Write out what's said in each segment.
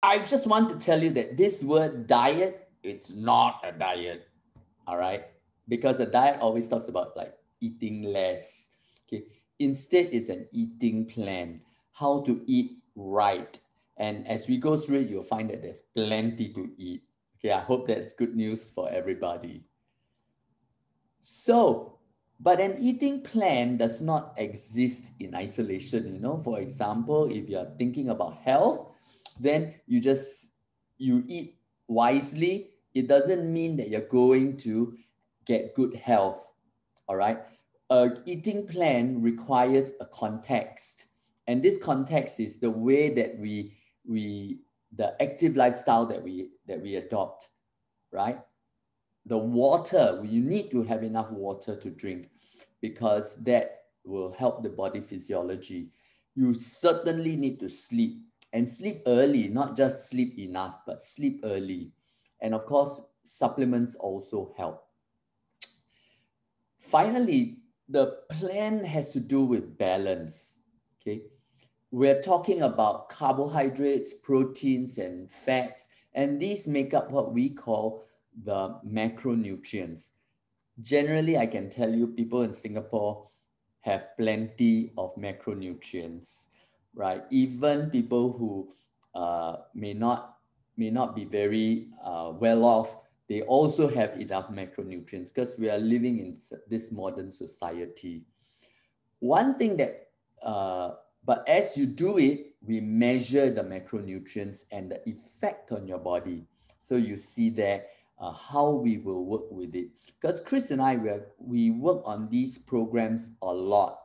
I just want to tell you that this word diet, it's not a diet, all right? Because a diet always talks about like eating less. Okay. Instead, it's an eating plan, how to eat right. And as we go through it, you'll find that there's plenty to eat. Okay, I hope that's good news for everybody. So, but an eating plan does not exist in isolation. For example, if you're thinking about health, then you eat wisely. It doesn't mean that you're going to get good health. All right. A eating plan requires a context. And this context is the way that we the active lifestyle that we adopt, right? The water, you need to have enough water to drink because that will help the body physiology. You certainly need to sleep and sleep early, not just sleep enough, but sleep early. And of course, supplements also help. Finally, the plan has to do with balance. Okay. We're talking about carbohydrates, proteins, and fats, and these make up what we call the macronutrients. Generally, I can tell you people in Singapore have plenty of macronutrients, right? Even people who may not be very well off, they also have enough macronutrients because we are living in this modern society. One thing but as you do it, we measure the macronutrients and the effect on your body. So you see there how we will work with it. Because Chris and I, we work on these programs a lot,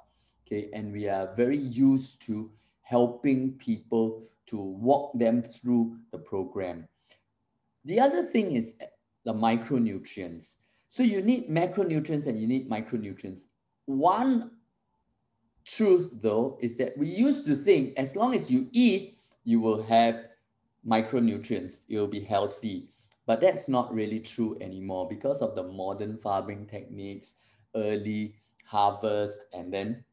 okay, and we are very used to helping people to walk them through the program. The other thing is the micronutrients. So you need macronutrients and you need micronutrients. One truth, though, is that we used to think as long as you eat, you will have micronutrients, you'll be healthy. But that's not really true anymore because of the modern farming techniques, early harvest, and then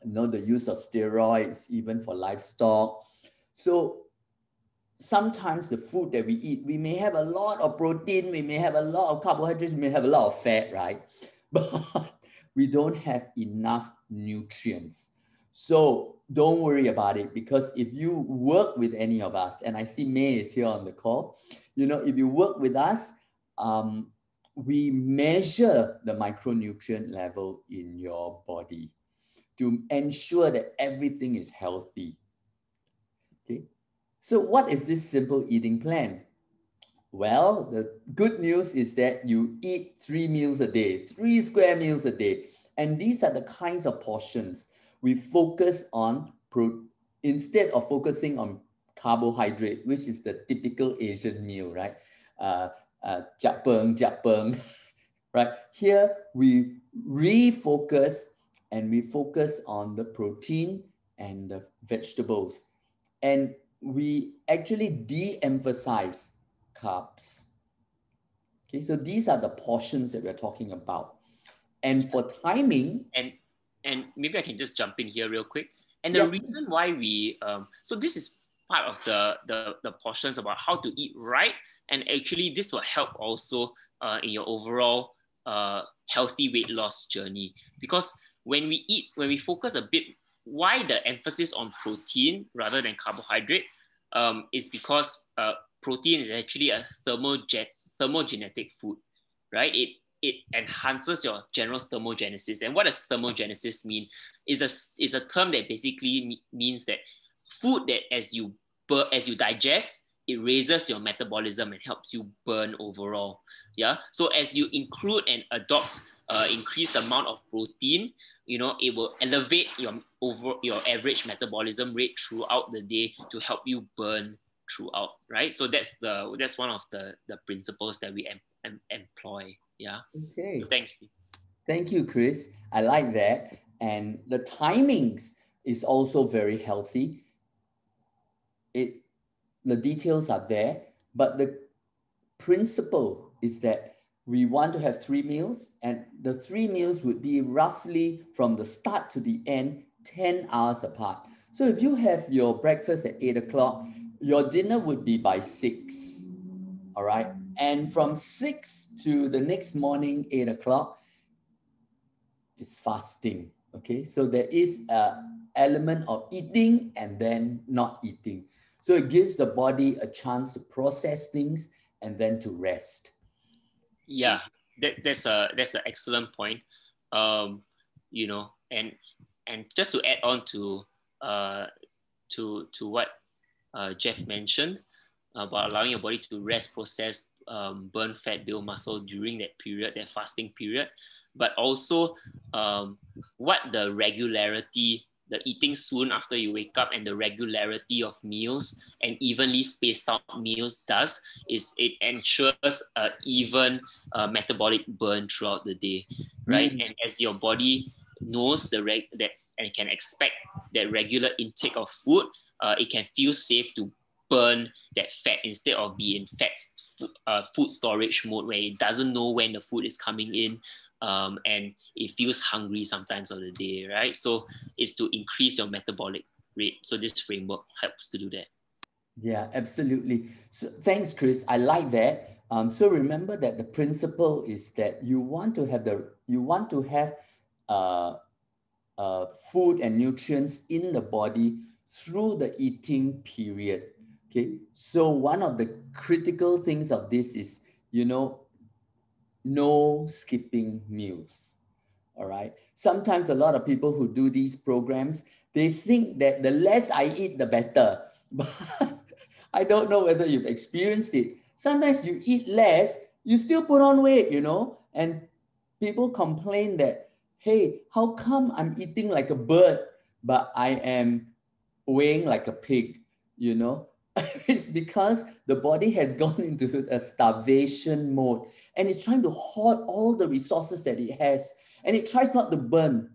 the use of steroids, even for livestock. So sometimes the food that we eat, we may have a lot of protein, we may have a lot of carbohydrates, we may have a lot of fat, right? But we don't have enough nutrients. So don't worry about it because if you work with any of us, and I see May is here on the call, if you work with us, we measure the micronutrient level in your body to ensure that everything is healthy. Okay. So what is this simple eating plan? Well, the good news is that you eat 3 meals a day, 3 square meals a day. And these are the kinds of portions we focus on instead of focusing on carbohydrate, which is the typical Asian meal, right? Japeng, right? Here we refocus and we focus on the protein and the vegetables. And we actually de-emphasize carbs. Okay, so these are the portions that we're talking about. And for timing, and maybe I can just jump in here real quick. And the yeah, reason why we so this is part of the portions about how to eat right, and actually this will help also in your overall healthy weight loss journey. Because when we focus a bit, why the emphasis on protein rather than carbohydrate is because protein is actually a thermogenetic food, right? It enhances your general thermogenesis. And what does thermogenesis mean? Is a term that basically means that food that as you digest, it raises your metabolism and helps you burn overall. Yeah. So as you include and adopt increased amount of protein, it will elevate your average metabolism rate throughout the day to help you burn throughout, right? So that's one of the principles that we employ. Yeah. okay. So thanks. Thank you, Chris. I like that. And the timings is also very healthy. The details are there, but the principle is that we want to have 3 meals, and the 3 meals would be roughly from the start to the end 10 hours apart. So if you have your breakfast at 8 o'clock your dinner would be by 6, all right? And from 6 to the next morning, 8 o'clock, is fasting, okay? So there is a element of eating and then not eating. So it gives the body a chance to process things and then to rest. Yeah, that's an excellent point. You know, and just to add on to what Jeff mentioned about allowing your body to rest, process, burn fat, build muscle during that period, that fasting period, but also what the regularity, the eating soon after you wake up, and the regularity of meals and evenly spaced out meals does is it ensures a even metabolic burn throughout the day, right? And as your body knows that and can expect that regular intake of food, it can feel safe to burn that fat instead of be in food storage mode where it doesn't know when the food is coming in, and it feels hungry sometimes of the day, right? So it's to increase your metabolic rate. So this framework helps to do that. Yeah, absolutely. So thanks, Chris. I like that. So remember that the principle is that you want to have food and nutrients in the body through the eating period. Okay. So one of the critical things of this is, no skipping meals. All right. Sometimes a lot of people who do these programs, they think that the less I eat, the better. But I don't know whether you've experienced it. Sometimes you eat less, you still put on weight, and people complain that, hey, how come I'm eating like a bird, but I am weighing like a pig, you know? It's because the body has gone into a starvation mode and it's trying to hoard all the resources that it has, and it tries not to burn.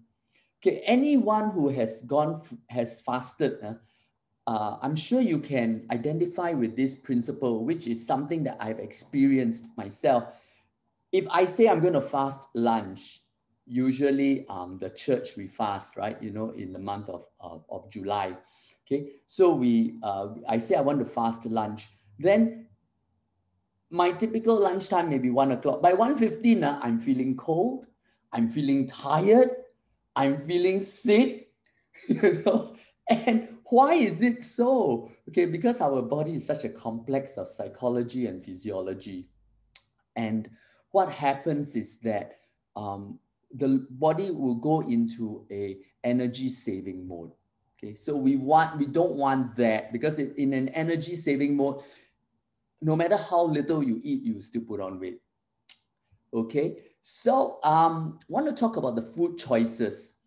Okay, anyone who has fasted, I'm sure you can identify with this principle, which is something that I've experienced myself. If I say I'm going to fast lunch, usually the church we fast, right? In the month of July. Okay, so I say I want to fast lunch. Then my typical lunchtime may be 1 o'clock. By 1:15, I'm feeling cold. I'm feeling tired. I'm feeling sick. And why is it so? Okay, because our body is such a complex of psychology and physiology. And what happens is that the body will go into a energy saving mode. Okay, so we don't want that, because in an energy saving mode, no matter how little you eat, you still put on weight. Okay, so want to talk about the food choices.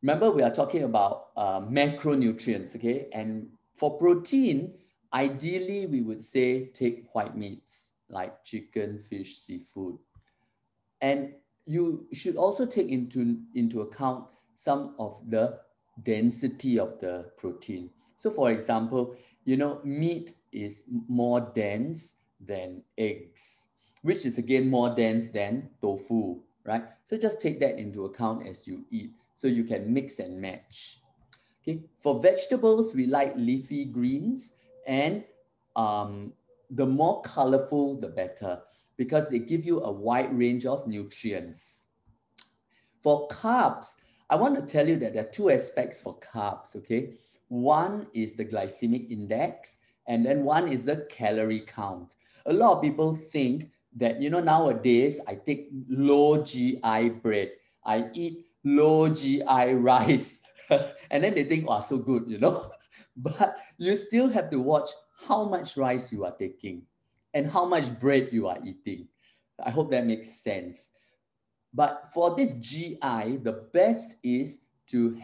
Remember, we are talking about macronutrients, okay? And for protein, ideally, we would say take white meats like chicken, fish, seafood. And you should also take into account some of the density of the protein. So for example, meat is more dense than eggs, which is again more dense than tofu, right? So just take that into account as you eat, so you can mix and match. Okay, for vegetables, we like leafy greens, and the more colorful, the better, because they give you a wide range of nutrients. For carbs, I want to tell you that there are two aspects for carbs, okay? One is the glycemic index, and then one is the calorie count. A lot of people think that, nowadays I take low GI bread, I eat low GI rice, and then they think, oh, so good, But you still have to watch how much rice you are taking and how much bread you are eating. I hope that makes sense. But for this GI, the best is to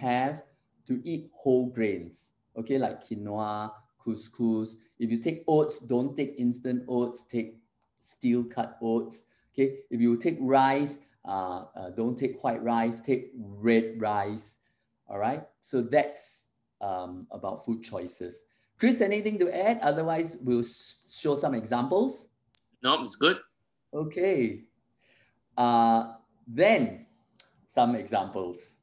eat whole grains, okay, like quinoa, couscous. If you take oats, don't take instant oats, take steel cut oats. Okay, if you take rice, don't take white rice, take red rice. All right, so that's about food choices. Chris, anything to add? Otherwise, we'll show some examples. No, it's good. Okay. Then some examples.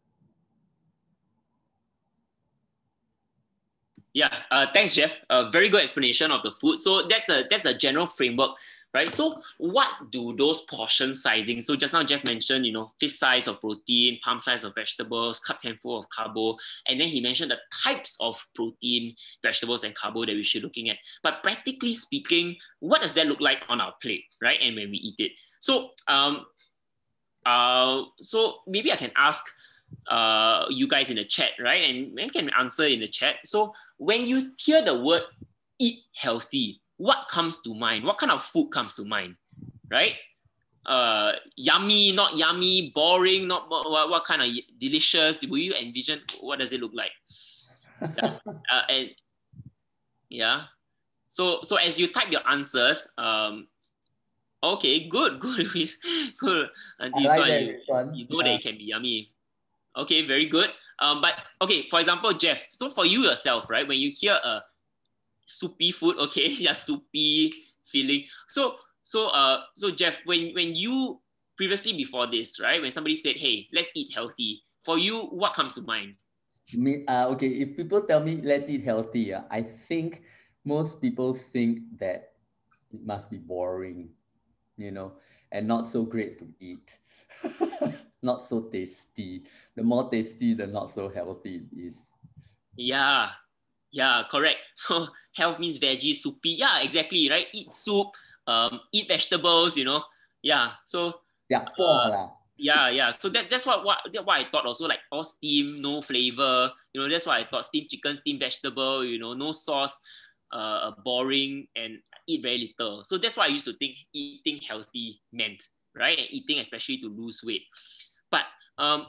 Yeah, thanks, Jeff. Very good explanation of the food. So that's a general framework, right? So what do those portion sizing? So just now Jeff mentioned, fist size of protein, palm size of vegetables, cup handful of carbo, and then he mentioned the types of protein, vegetables, and carbo that we should be looking at. But practically speaking, what does that look like on our plate, right? And when we eat it. So so maybe I can ask you guys in the chat, right? And you can answer in the chat. So when you hear the word eat healthy, what comes to mind? What kind of food comes to mind, right? Yummy, not yummy, boring, not what kind of delicious? Will you envision? What does it look like? Yeah. And yeah. So as you type your answers, okay, good. Good. And this one, you know that it can be yummy. Okay, very good. But okay, for example, Jeff. So for you yourself, right? When you hear a soupy food, okay, yeah, soupy feeling. So Jeff, when you previously before this, right? When somebody said, "Hey, let's eat healthy," for you, what comes to mind? Okay, if people tell me let's eat healthy, I think most people think that it must be boring, and not so great to eat. Not so tasty. The more tasty, the not so healthy it is. Yeah, correct. So health means veggie, soupy. Yeah, exactly, right? Eat soup, eat vegetables, Yeah, so yeah. So that's what I thought also, like all steam, no flavor. That's what I thought. Steamed chicken, steamed vegetable, no sauce, boring, and eat very little. So that's what I used to think eating healthy meant, right? And eating especially to lose weight. But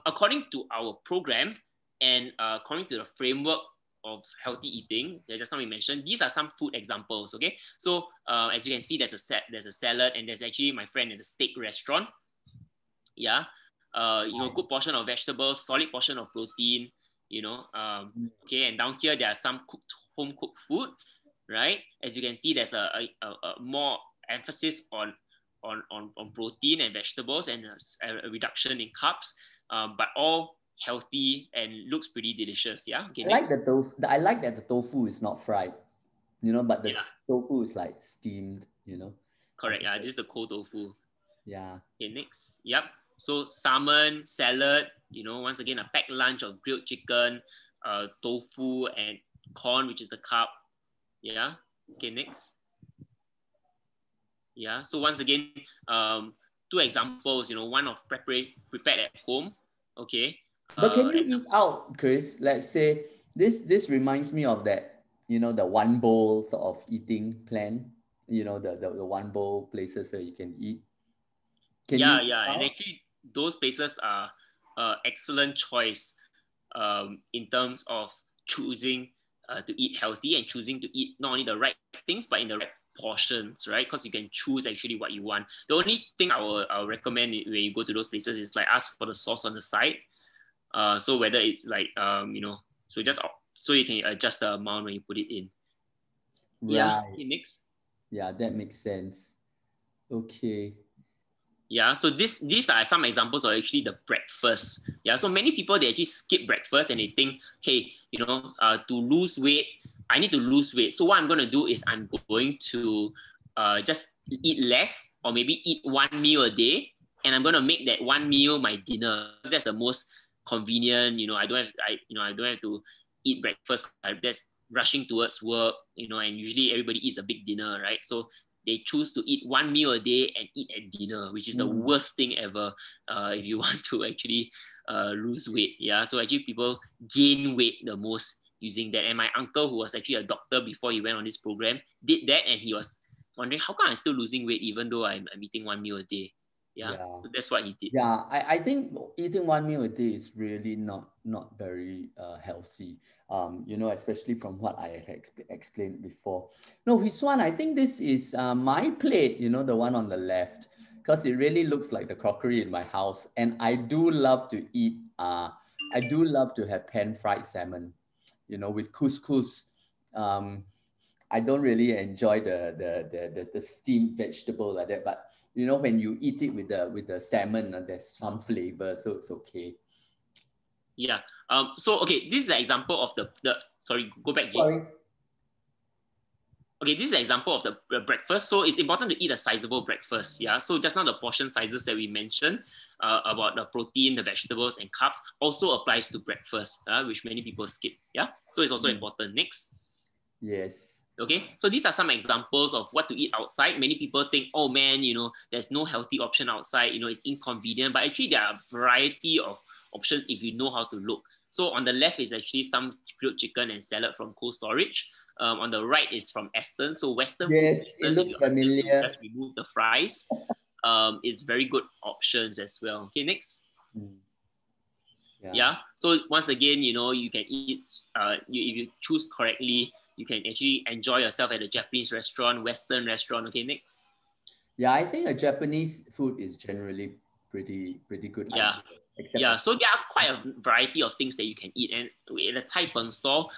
according to our program and according to the framework of healthy eating, just now we mentioned, these are some food examples. Okay, so as you can see, there's a salad, and there's actually my friend at the steak restaurant. Yeah, good portion of vegetables, solid portion of protein. Okay, and down here there are some home cooked food, right? As you can see, there's a more emphasis on protein and vegetables, and a reduction in carbs, but all healthy and looks pretty delicious. Yeah. Okay, I like the tofu. I like that the tofu is not fried, but the tofu is like steamed. Correct. Yeah, this is the cold tofu. Yeah. Okay, next. Yep. So salmon, salad. Once again, a packed lunch of grilled chicken, tofu, and corn, which is the carb. Yeah. Okay, next. Yeah. So once again, two examples. One of prepared at home. Okay. But can you eat out, Chris? Let's say this reminds me of that, the one bowl sort of eating plan. The one bowl places where you can eat. And actually those places are excellent choice in terms of choosing to eat healthy and choosing to eat not only the right things but in the right portions, right? Because you can choose actually what you want. The only thing I will recommend when you go to those places is like ask for the sauce on the side. So whether it's like so you can adjust the amount when you put it in. Right. Yeah. Okay, next. Yeah, that makes sense. Okay. Yeah, so these are some examples of actually the breakfast. Yeah, so many people, they actually skip breakfast and they think, hey, to lose weight, I need to lose weight. So what I'm going to do is I'm going to just eat less, or maybe eat one meal a day, and I'm going to make that one meal my dinner. That's the most convenient. I don't have to eat breakfast. I'm just rushing towards work. And usually everybody eats a big dinner, right? So they choose to eat one meal a day and eat at dinner, which is the worst thing ever if you want to actually lose weight. Yeah, so actually people gain weight the most using that. And my uncle, who was actually a doctor before he went on this program, did that, and he was wondering, how come I'm still losing weight even though I'm eating one meal a day? Yeah. So that's what he did. Yeah, I think eating one meal a day is really not very healthy. Especially from what I had explained before. No, his one, I think this is my plate, the one on the left, because it really looks like the crockery in my house. And I do love to eat, I do love to have pan-fried salmon, with couscous. I don't really enjoy the steamed vegetable like that, but when you eat it with the salmon, there's some flavor, so it's okay. Yeah. So okay, this is an example of the sorry, go back again. Sorry. okay, this is an example of the breakfast. So it's important to eat a sizable breakfast. Yeah. So just now the portion sizes that we mentioned about the protein, the vegetables, and carbs also applies to breakfast, which many people skip. Yeah. So it's also important. Next. Yes. Okay, so these are some examples of what to eat outside. Many people think, oh man, there's no healthy option outside, it's inconvenient, but actually there are a variety of options if you know how to look. So on the left is actually some grilled chicken and salad from Cold Storage. On the right is from Aston. So Western food, Yes, it looks familiar. just remove the fries. It's very good options as well. Okay, next. Yeah. So once again, you can eat, if you choose correctly, you can actually enjoy yourself at a Japanese restaurant, Western restaurant. Okay, next. Yeah, I think a Japanese food is generally pretty good. Yeah. So there are quite a variety of things that you can eat. And in a Thai Peng store,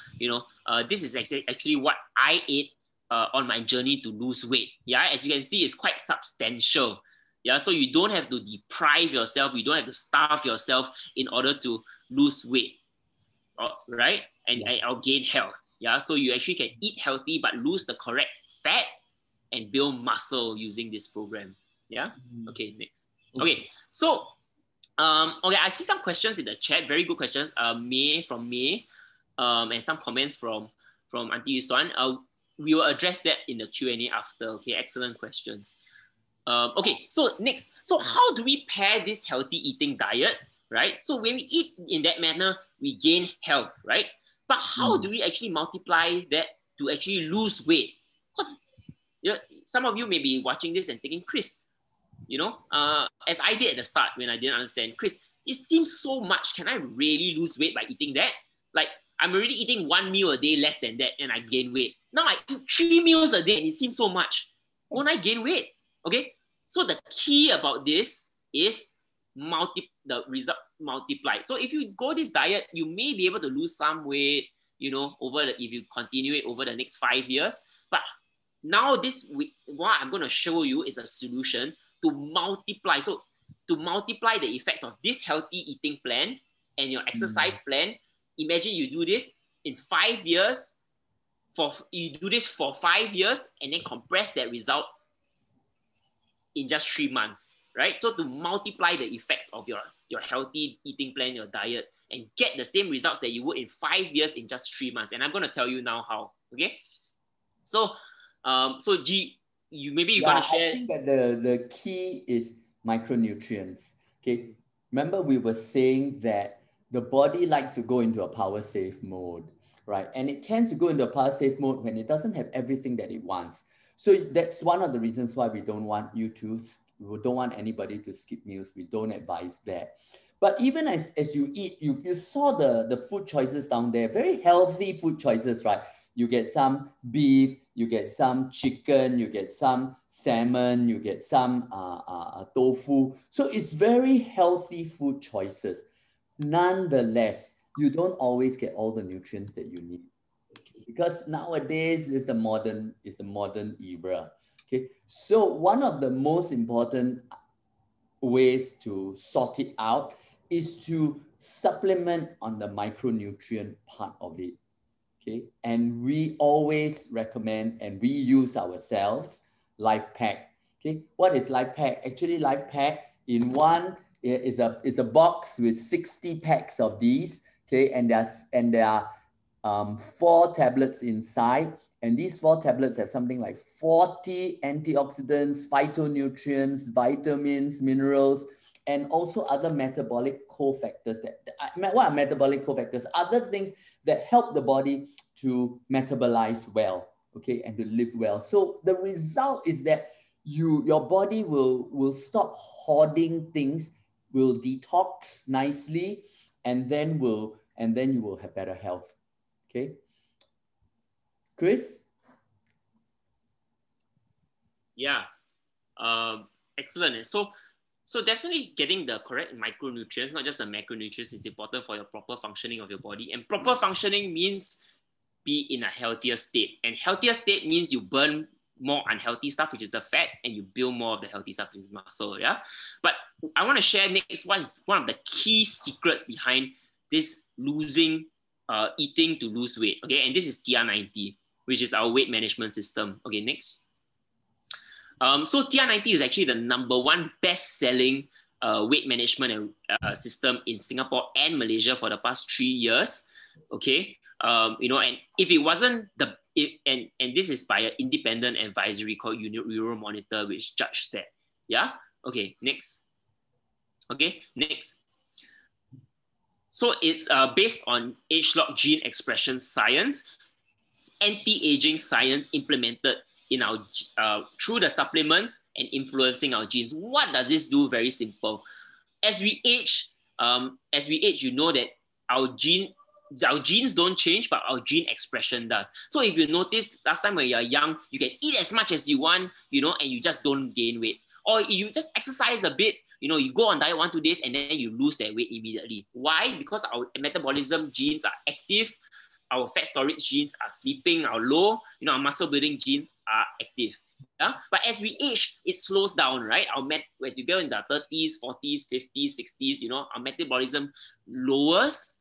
this is actually what I ate on my journey to lose weight. Yeah, as you can see, it's quite substantial. Yeah, so you don't have to deprive yourself. You don't have to starve yourself in order to lose weight, right? And gain health. Yeah, so you actually can eat healthy but lose the correct fat and build muscle using this program. Yeah. Okay, next. Okay, so I see some questions in the chat. Very good questions. May, and some comments from Auntie Yusuan. We will address that in the Q&A after. Okay, excellent questions. Okay, so next. So how do we pair this healthy eating diet, right? So when we eat in that manner, we gain health, right? But how do we actually multiply that to actually lose weight? Because some of you may be watching this and thinking, Chris, as I did at the start when I didn't understand, Chris, it seems so much. Can I really lose weight by eating that? Like, I'm already eating 1 meal a day less than that and I gain weight. Now I eat 3 meals a day and it seems so much. Won't I gain weight? Okay, so the key about this is the result multiplied. So if you go this diet, you may be able to lose some weight, if you continue it over the next 5 years. But now what I'm going to show you is a solution to multiply. So to multiply the effects of this healthy eating plan and your exercise plan, imagine you do this in 5 years. You do this for 5 years and then compress that result in just 3 months, right? So to multiply the effects of your healthy eating plan, your diet, and get the same results that you would in 5 years in just 3 months. And I'm going to tell you now how, okay? So, G, you going to share. I think that the key is micronutrients, okay? Remember we were saying that the body likes to go into a power save mode, right? And it tends to go into a power save mode when it doesn't have everything that it wants. So that's one of the reasons why we don't want anybody to skip meals. We don't advise that. But even as you eat, you saw the food choices down there, very healthy food choices, right? You get some beef, you get some chicken, you get some salmon, you get some tofu. So it's very healthy food choices. Nonetheless, you don't always get all the nutrients that you need. Because nowadays is the modern era. Okay, so one of the most important ways to sort it out is to supplement on the micronutrient part of it. Okay, and we always recommend and we use ourselves LifePak. Okay, what is LifePak? Actually, LifePak in one is a box with 60 packs of these. Okay, and there are 4 tablets inside, and these 4 tablets have something like 40 antioxidants, phytonutrients, vitamins, minerals, and also other metabolic cofactors. What are metabolic cofactors? Other things that help the body to metabolize well, okay, and to live well. So the result is that your body will stop hoarding things, will detox nicely, and then you will have better health. Okay, Chris? Yeah, excellent. So definitely getting the correct micronutrients, not just the macronutrients, is important for your proper functioning of your body. And proper functioning means be in a healthier state. And healthier state means you burn more unhealthy stuff, which is the fat, and you build more of the healthy stuff, which is muscle. Yeah. But I want to share next what's one of the key secrets behind this eating to lose weight. Okay, and this is TR90. which is our weight management system. Okay, next. So TR90 is actually the #1 best-selling weight management system in Singapore and Malaysia for the past 3 years. Okay, and if it wasn't and this is by an independent advisory called Euromonitor, which judged that. Yeah. Okay. Next. Okay. Next. So it's based on age-locked gene expression science, anti-aging science implemented in our through the supplements and influencing our genes. What does this do? Very simple. As we age, you know that our genes don't change, but our gene expression does. So if you notice, last time when you're young, you can eat as much as you want, and you just don't gain weight. Or you just exercise a bit, you go on diet 1-2 days and then you lose that weight immediately. Why? Because our metabolism genes are active, our fat storage genes are sleeping, our low, our muscle building genes are active. Yeah? But as we age, it slows down, right? As you go in the 30s, 40s, 50s, 60s, our metabolism lowers,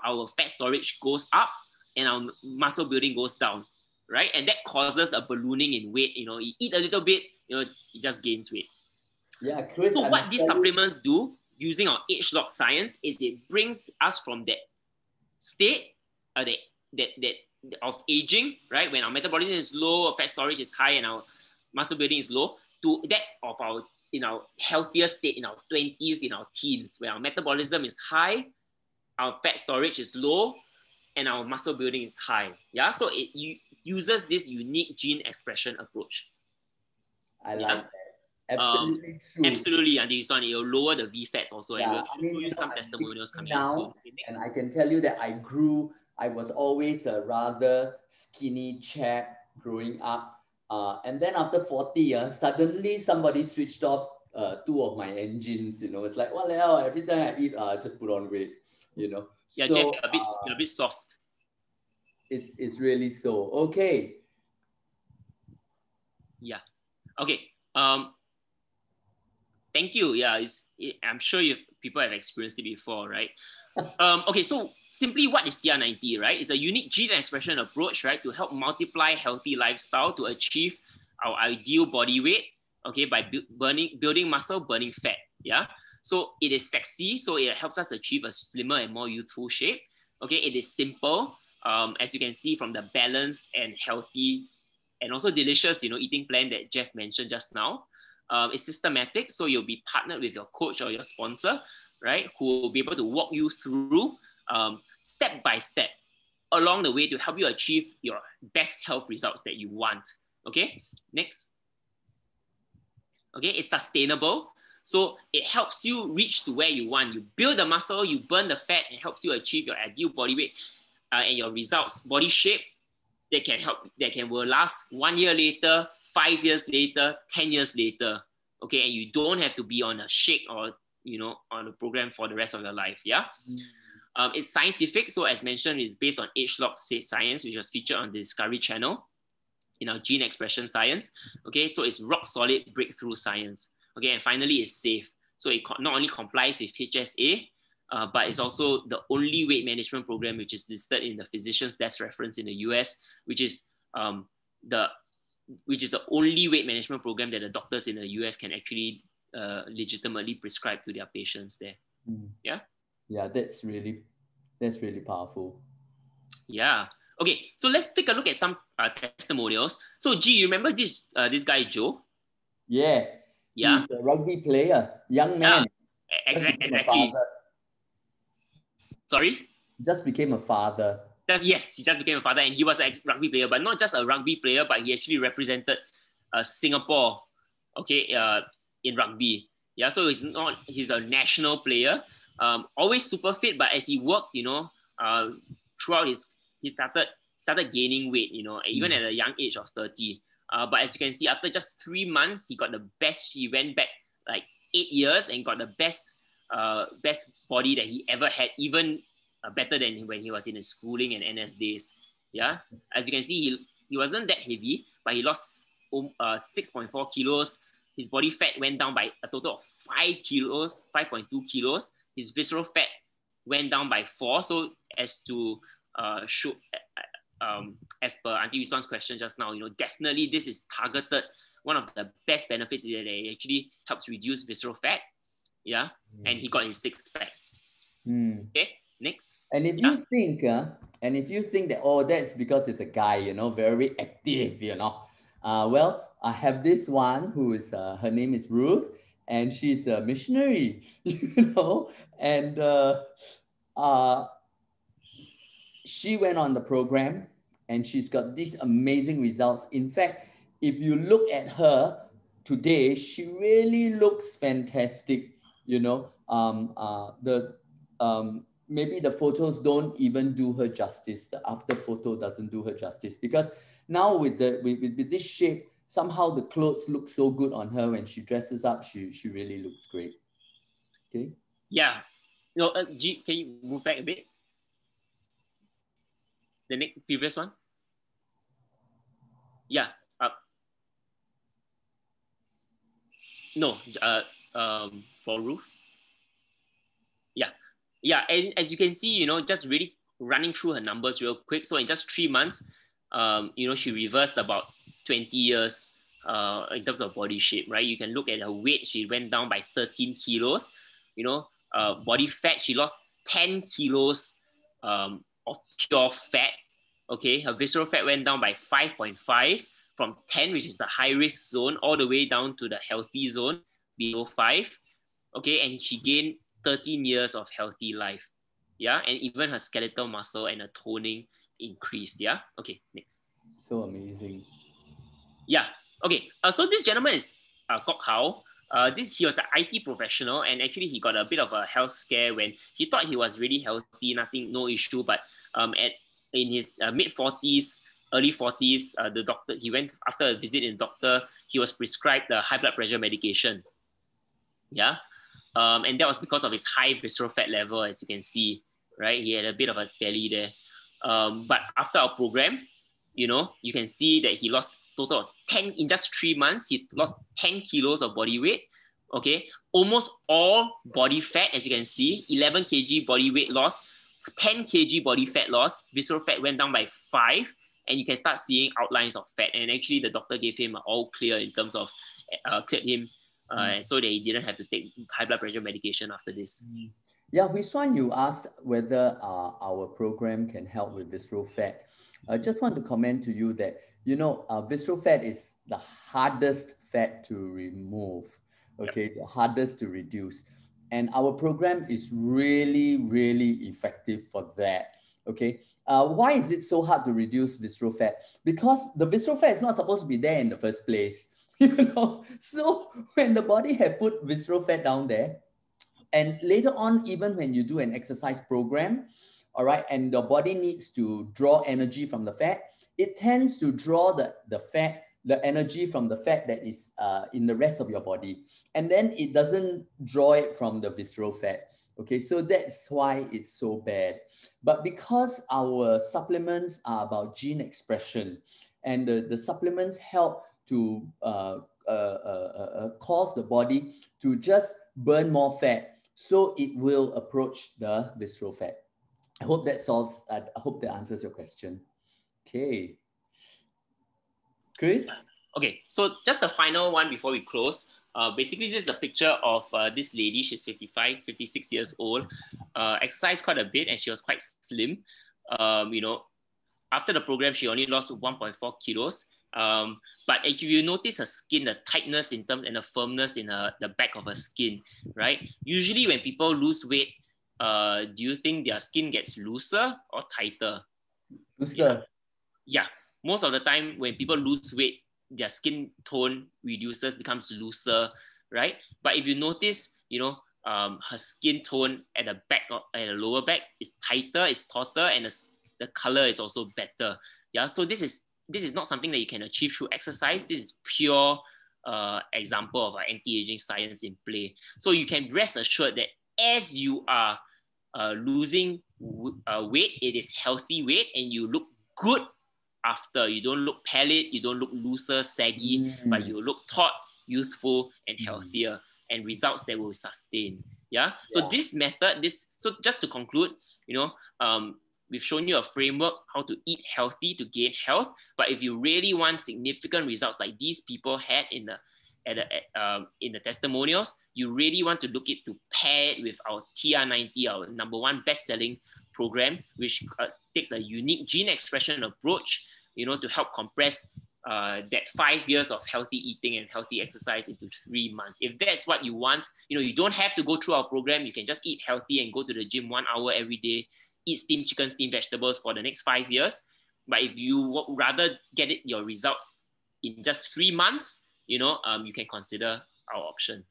our fat storage goes up and our muscle building goes down, right? And that causes a ballooning in weight. You eat a little bit, it just gains weight. Yeah, Chris. So what these supplements do, using our age-locked science, is it brings us from that state that of aging, right? When our metabolism is low, our fat storage is high, and our muscle building is low, to that of our healthier state in our 20s, in our teens, where our metabolism is high, our fat storage is low, and our muscle building is high. Yeah, so it uses this unique gene expression approach. I like that. Absolutely true. Absolutely, and this one, it'll lower the VFATs also. Yeah, and we'll show you some testimonials coming now, up soon. Okay, and I can tell you that I was always a rather skinny chap growing up. And then after 40, suddenly somebody switched off 2 of my engines. It's like, well, hell, every time I eat, just put on weight. Yeah, so, Jeff, you're a bit soft. It's really so. Okay. Yeah. Okay. Thank you. Yeah, I'm sure people have experienced it before, right? Okay, so simply what is TR90, right? It's a unique gene expression approach, right, to help multiply healthy lifestyle to achieve our ideal body weight, okay, by building muscle, burning fat, yeah? So it is sexy, so it helps us achieve a slimmer and more youthful shape, okay? It is simple, as you can see from the balanced and healthy and also delicious, eating plan that Jeff mentioned just now. It's systematic, so you'll be partnered with your coach or your sponsor, right, who will be able to walk you through step by step along the way to help you achieve your best health results that you want. Okay, next. Okay, it's sustainable, so it helps you reach to where you want. You build the muscle, you burn the fat, and helps you achieve your ideal body weight and your results, body shape will last 1 year later, 5 years later, 10 years later. Okay, and you don't have to be on a shake or on a program for the rest of your life. Yeah. It's scientific, so as mentioned, it's based on age-locked science, which was featured on the Discovery Channel in our gene expression science. Okay, so it's rock solid breakthrough science. Okay, and finally, it's safe. So it not only complies with HSA, but it's also the only weight management program which is listed in the Physician's Desk Reference in the US, which is the only weight management program that the doctors in the US can actually legitimately prescribe to their patients there. Yeah. Yeah, that's really powerful. Yeah. Okay, so let's take a look at some testimonials. So, G, you remember this guy Joe? Yeah. He's a rugby player, young man. Exactly. Sorry? Just became a father. Yes, he just became a father, and he was a rugby player, but not just a rugby player, but he actually represented Singapore, okay, in rugby. Yeah, so he's a national player, always super fit, but as he worked, throughout he started gaining weight, even at a young age of 30. But as you can see, after just 3 months, he got the best. He went back like 8 years and got the best body that he ever had, even better than when he was in his schooling and NS days. Yeah, as you can see, he wasn't that heavy, but he lost 6.4 kilos. His body fat went down by a total of 5 kilos, 5.2 kilos. His visceral fat went down by 4. So as to show, as per Auntie Wiswan's question just now, definitely this is targeted. One of the best benefits is that it actually helps reduce visceral fat. Yeah. And he got his six pack. Okay, next. And if you think, that, oh, that's because it's a guy, very active, well, I have this one who is, her name is Ruth, and she's a missionary, and she went on the program and she's got these amazing results. In fact, if you look at her today, she really looks fantastic, maybe the photos don't even do her justice. The after photo doesn't do her justice, because now with this shape, somehow the clothes look so good on her. When she dresses up, she really looks great. Okay. Yeah. G, can you move back a bit? The next previous one. Yeah. No. For Ruth. Yeah, and as you can see, just really running through her numbers real quick. So in just 3 months, she reversed about 20 years in terms of body shape, right? You can look at her weight. She went down by 13 kilos. Body fat, she lost 10 kilos of pure fat. Okay, her visceral fat went down by 5.5 from 10, which is the high risk zone, all the way down to the healthy zone below 5. Okay, and she gained 13 years of healthy life. Yeah, and even her skeletal muscle and her toning increased. Yeah, okay, next. So amazing. Yeah, okay. So this gentleman is Kok Hao. He was an IT professional, and actually he got a bit of a health scare when he thought he was really healthy, no issue. But in his mid 40s, early 40s, the doctor, he went after a visit in doctor, he was prescribed the high blood pressure medication. Yeah. And that was because of his high visceral fat level, as you can see, right? He had a bit of a belly there. But after our program, you can see that he lost total of 10, in just 3 months, he lost 10 kilos of body weight. Okay. Almost all body fat, as you can see, 11 kg body weight loss, 10 kg body fat loss, visceral fat went down by 5, and you can start seeing outlines of fat. And actually the doctor gave him all clear in terms of, cleared him so that he didn't have to take high blood pressure medication after this. Yeah, Wiswan, you asked whether our program can help with visceral fat. I just want to comment to you that, visceral fat is the hardest fat to remove, okay, the hardest to reduce. And our program is really, really effective for that, okay? Why is it so hard to reduce visceral fat? Because the visceral fat is not supposed to be there in the first place. So when the body had put visceral fat down there, and later on, even when you do an exercise program, all right, and the body needs to draw energy from the fat, it tends to draw the energy from the fat that is in the rest of your body. And then it doesn't draw it from the visceral fat. Okay, so that's why it's so bad. But because our supplements are about gene expression, and the supplements help to cause the body to just burn more fat, so it will approach the visceral fat. I hope that answers your question. Okay. Chris? Okay, so just the final one before we close. Basically, this is a picture of this lady. She's 56 years old. Exercised quite a bit, and she was quite slim. After the program, she only lost 1.4 kilos. But if you notice her skin, the tightness in terms and the firmness in the back of her skin, right? Usually when people lose weight, do you think their skin gets looser or tighter? Looser. Yeah. Most of the time when people lose weight, their skin tone reduces, becomes looser, right? But if you notice, her skin tone at the back or at the lower back is tighter, is tauter, and the color is also better. Yeah. So this is not something that you can achieve through exercise. This is pure example of anti-aging science in play. So you can rest assured that as you are losing weight, it is healthy weight, and you look good after. You don't look pallid, you don't look looser, saggy, but you look taut, youthful, and healthier, and results that will sustain. Yeah. So this method, so just to conclude, We've shown you a framework how to eat healthy to gain health. But if you really want significant results like these people had in the testimonials, you really want to look it to pair it with our TR90, our #1 best-selling program, which takes a unique gene expression approach, to help compress that 5 years of healthy eating and healthy exercise into 3 months. If that's what you want, you don't have to go through our program. You can just eat healthy and go to the gym 1 hour every day, eat steamed chicken, steamed vegetables for the next 5 years. But if you would rather get your results in just 3 months, you can consider our option.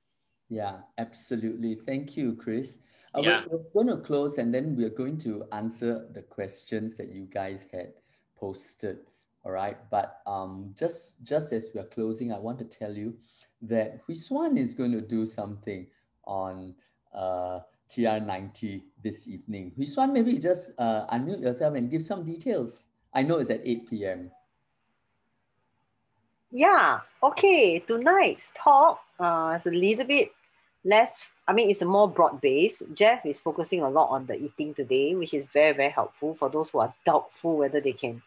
Yeah, absolutely. Thank you, Chris. Yeah. We're going to close, and then we're going to answer the questions that you guys had posted. All right. But just as we're closing, I want to tell you that Hui Swan is going to do something on TR90 this evening. Hui Swan, maybe just unmute yourself and give some details. I know it's at 8 p.m. Yeah, okay. Tonight's talk is a little bit less, it's a more broad-based. Jeff is focusing a lot on the eating today, which is very, very helpful for those who are doubtful whether they can,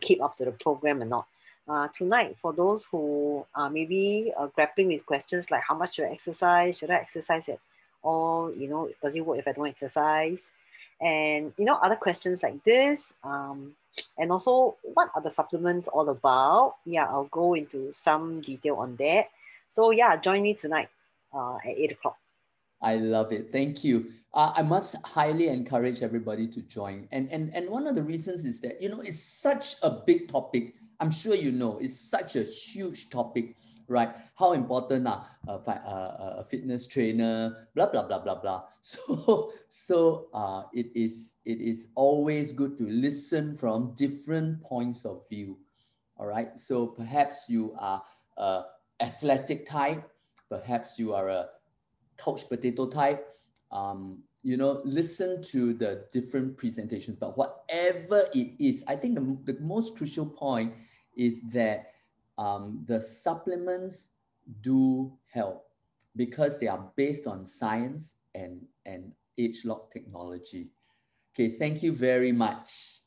keep up to the program or not. Tonight, for those who are maybe grappling with questions like how much should I exercise? Should I exercise at all? Does it work if I don't exercise? And, other questions like this. And also, what are the supplements all about? Yeah, I'll go into some detail on that. So yeah, join me tonight at 8 o'clock. I love it. Thank you. I must highly encourage everybody to join. And one of the reasons is that, it's such a big topic. I'm sure it's such a huge topic, right? How important are a fitness trainer, blah, blah, blah, blah, blah. So it is always good to listen from different points of view. All right. So perhaps you are a athletic type, perhaps you are a couch potato type. Listen to the different presentations, but whatever it is, I think the most crucial point is that the supplements do help because they are based on science and age-lock technology. Okay, thank you very much.